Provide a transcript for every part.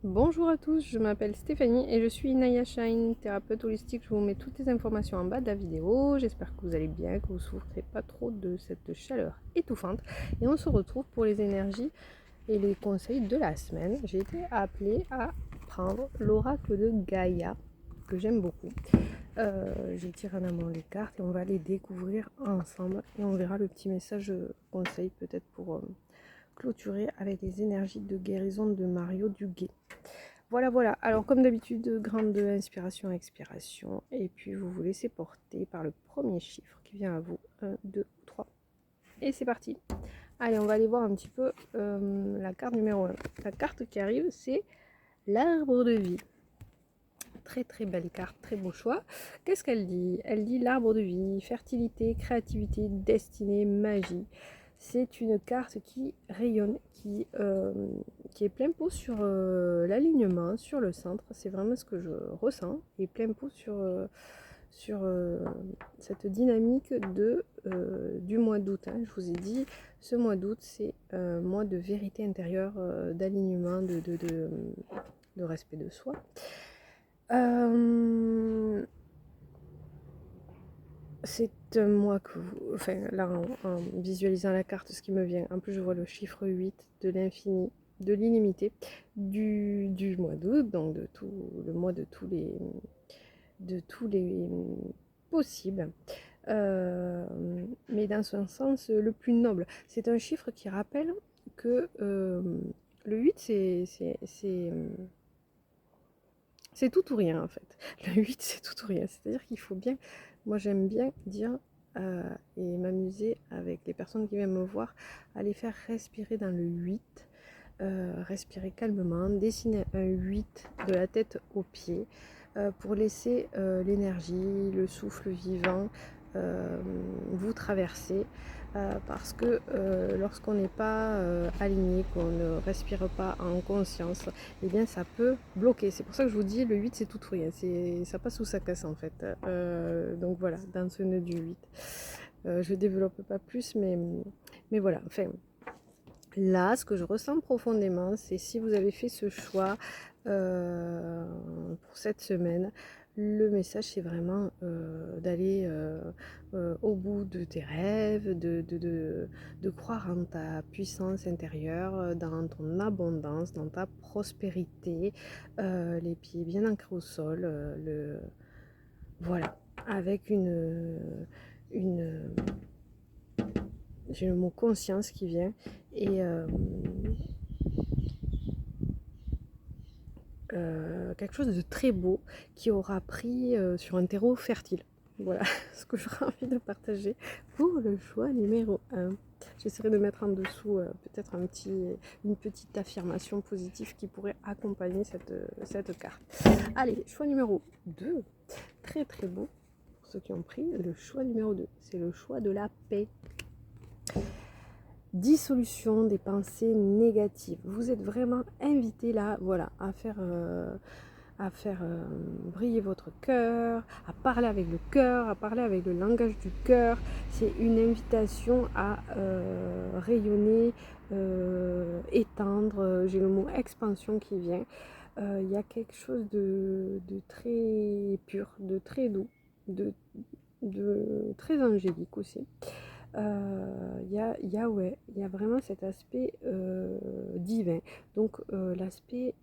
Bonjour à tous, je m'appelle Stéphanie et je suis Inaya Shine, thérapeute holistique. Je vous mets toutes les informations en bas de la vidéo. J'espère que vous allez bien, que vous ne souffrez pas trop de cette chaleur étouffante. Et on se retrouve pour les énergies et les conseils de la semaine. J'ai été appelée à prendre l'oracle de Gaïa, que j'aime beaucoup. J'ai tiré en amont les cartes et on va les découvrir ensemble. Et on verra le petit message conseil peut-être pour clôturer avec les énergies de guérison de Mario Duguay. Voilà. Alors, comme d'habitude, grande inspiration, expiration. Et puis, vous vous laissez porter par le premier chiffre qui vient à vous. 1, 2, 3. Et c'est parti. Allez, on va aller voir un petit peu la carte numéro 1. La carte qui arrive, c'est l'arbre de vie. Très belle carte, très beau choix. Qu'est-ce qu'elle dit? Elle dit l'arbre de vie, fertilité, créativité, destinée, magie. C'est une carte qui rayonne, qui est plein pot sur l'alignement, sur le centre. C'est vraiment ce que je ressens. Et plein pot sur cette dynamique du mois d'août. Hein. Je vous ai dit, ce mois d'août, c'est un mois de vérité intérieure, d'alignement, de respect de soi. C'est un mois que vous... Enfin, là, en visualisant la carte, ce qui me vient, en plus je vois le chiffre 8 de l'infini, de l'illimité, du mois d'août, donc de tout le mois de tous les possibles. Mais dans son sens le plus noble. C'est un chiffre qui rappelle que le 8, c'est tout ou rien en fait. Le 8, c'est tout ou rien. C'est-à-dire qu'il faut bien, moi j'aime bien dire et m'amuser avec les personnes qui viennent me voir, à les faire respirer dans le 8, respirer calmement, dessiner un 8 de la tête aux pieds pour laisser l'énergie, le souffle vivant vous traverser. Parce que lorsqu'on n'est pas aligné, qu'on ne respire pas en conscience, eh bien ça peut bloquer. C'est pour ça que je vous dis, le 8 c'est tout ou rien, ça passe ou ça casse en fait. Donc voilà, dans ce nœud du 8. Je ne développe pas plus, mais voilà, enfin, là, ce que je ressens profondément, c'est si vous avez fait ce choix pour cette semaine, le message c'est vraiment d'aller au bout de tes rêves, de croire en ta puissance intérieure, dans ton abondance, dans ta prospérité, les pieds bien ancrés au sol, voilà, avec une j'ai le mot conscience qui vient et quelque chose de très beau qui aura pris sur un terreau fertile. Voilà ce que j'aurais envie de partager pour le choix numéro 1. J'essaierai de mettre en dessous peut-être une petite affirmation positive qui pourrait accompagner cette carte. Allez, choix numéro 2. Très beau pour ceux qui ont pris le choix numéro 2. C'est le choix de la paix. Dissolution des pensées négatives. Vous êtes vraiment invité là, voilà, à faire briller votre cœur, à parler avec le cœur, à parler avec le langage du cœur. C'est une invitation à rayonner, étendre. J'ai le mot expansion qui vient. Il y a quelque chose de très pur, de très doux, de très angélique aussi. Il y a vraiment cet aspect divin. Donc l'aspect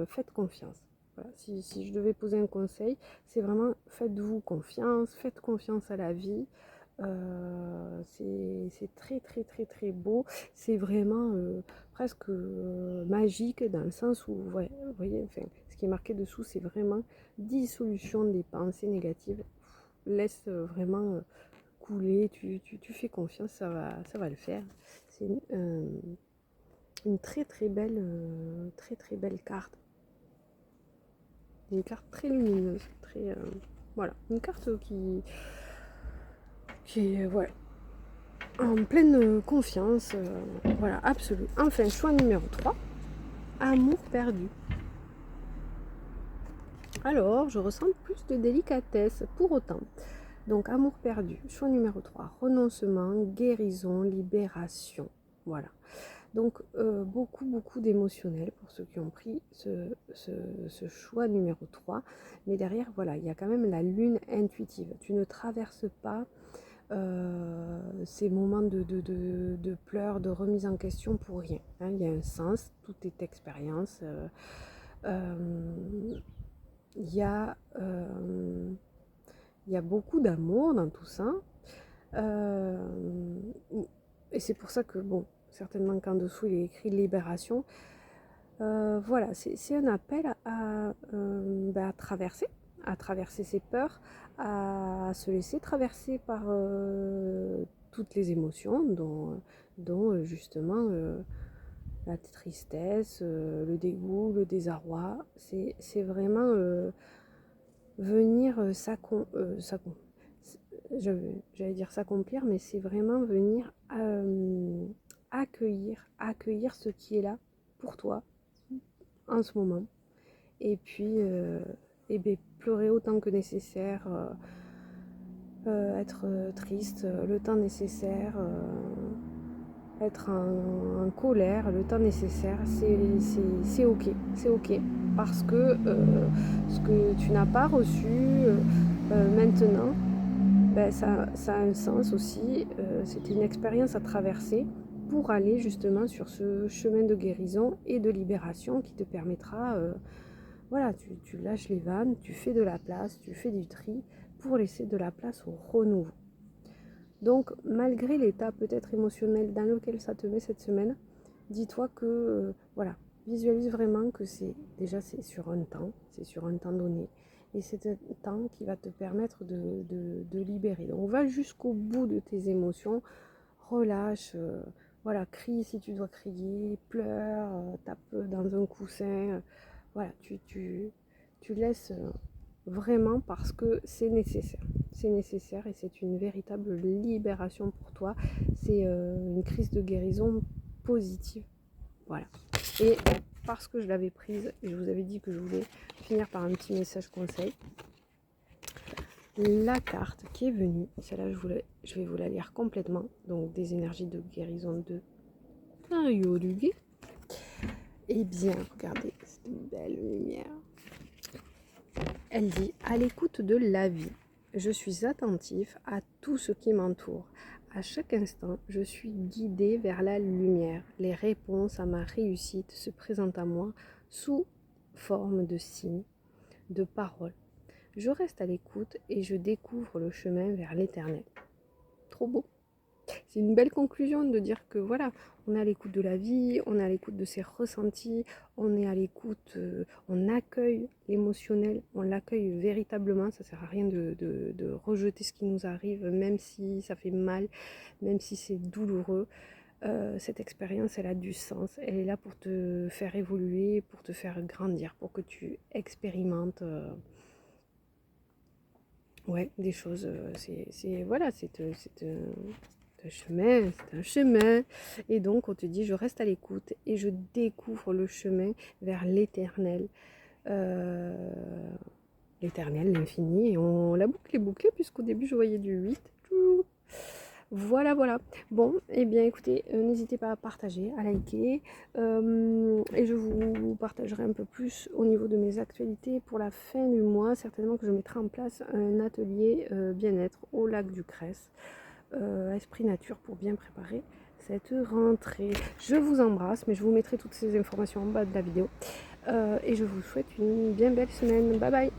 faites confiance. Voilà. Si je devais poser un conseil, c'est vraiment faites-vous confiance, faites confiance à la vie. C'est très beau. C'est vraiment presque magique dans le sens où, ouais, vous voyez, enfin, ce qui est marqué dessous, c'est vraiment dissolution des pensées négatives. Laisse vraiment couler, tu fais confiance, ça va le faire. C'est une très belle carte. Une carte très lumineuse, voilà, une carte qui est voilà, en pleine confiance, voilà, absolue. Enfin, choix numéro 3, amour perdu. Alors, je ressens plus de délicatesse pour autant. Donc, amour perdu, choix numéro 3, renoncement, guérison, libération. Voilà. Donc beaucoup d'émotionnel pour ceux qui ont pris ce choix numéro 3. Mais derrière, voilà, il y a quand même la lune intuitive. Tu ne traverses pas ces moments de pleurs, de remise en question pour rien. Hein. Il y a un sens, tout est expérience. Il y a beaucoup d'amour dans tout ça. Et c'est pour ça que, bon, certainement qu'en dessous il est écrit libération. Voilà, c'est un appel à traverser ses peurs, à se laisser traverser par toutes les émotions, dont justement la tristesse, le dégoût, le désarroi. C'est vraiment venir j'allais dire s'accomplir, mais c'est vraiment venir accueillir ce qui est là pour toi en ce moment. Et puis, pleurer autant que nécessaire, être triste le temps nécessaire, être en colère le temps nécessaire, c'est ok, parce que ce que tu n'as pas reçu maintenant, ben, ça a un sens aussi, c'était une expérience à traverser pour aller justement sur ce chemin de guérison et de libération qui te permettra, voilà, tu lâches les vannes, tu fais de la place, tu fais du tri pour laisser de la place au renouveau. Donc malgré l'état peut-être émotionnel dans lequel ça te met cette semaine, dis-toi que, voilà, visualise vraiment que c'est sur un temps donné. Et c'est un temps qui va te permettre de libérer. Donc va jusqu'au bout de tes émotions, relâche, voilà, crie si tu dois crier, pleure, tape dans un coussin, voilà, tu laisses vraiment parce que c'est nécessaire. C'est nécessaire et c'est une véritable libération pour toi. C'est une crise de guérison positive. Voilà. Et parce que je l'avais prise, et je vous avais dit que je voulais finir par un petit message conseil, la carte qui est venue, celle-là je vais vous la lire complètement, donc des énergies de guérison de Yorugi. Eh bien, regardez, cette belle lumière. Elle dit, à l'écoute de la vie, je suis attentif à tout ce qui m'entoure. À chaque instant, je suis guidée vers la lumière. Les réponses à ma réussite se présentent à moi sous forme de signes, de paroles. Je reste à l'écoute et je découvre le chemin vers l'éternel. Trop beau. C'est une belle conclusion de dire que voilà, on est à l'écoute de la vie, on est à l'écoute de ses ressentis, on est à l'écoute, on accueille l'émotionnel, on l'accueille véritablement. Ça sert à rien de rejeter ce qui nous arrive, même si ça fait mal, même si c'est douloureux. Cette expérience, elle a du sens, elle est là pour te faire évoluer, pour te faire grandir, pour que tu expérimentes des choses. Voilà, c'est un chemin. Et donc on te dit, je reste à l'écoute et je découvre le chemin vers l'éternel. L'éternel, l'infini. Et la boucle est bouclée puisqu'au début je voyais du 8. Voilà. Bon, et bien écoutez, n'hésitez pas à partager, à liker. Et je vous partagerai un peu plus au niveau de mes actualités pour la fin du mois. Certainement que je mettrai en place un atelier bien-être au lac du Cresse. Esprit nature pour bien préparer cette rentrée. Je vous embrasse, mais je vous mettrai toutes ces informations en bas de la vidéo. Et je vous souhaite une bien belle semaine. Bye bye.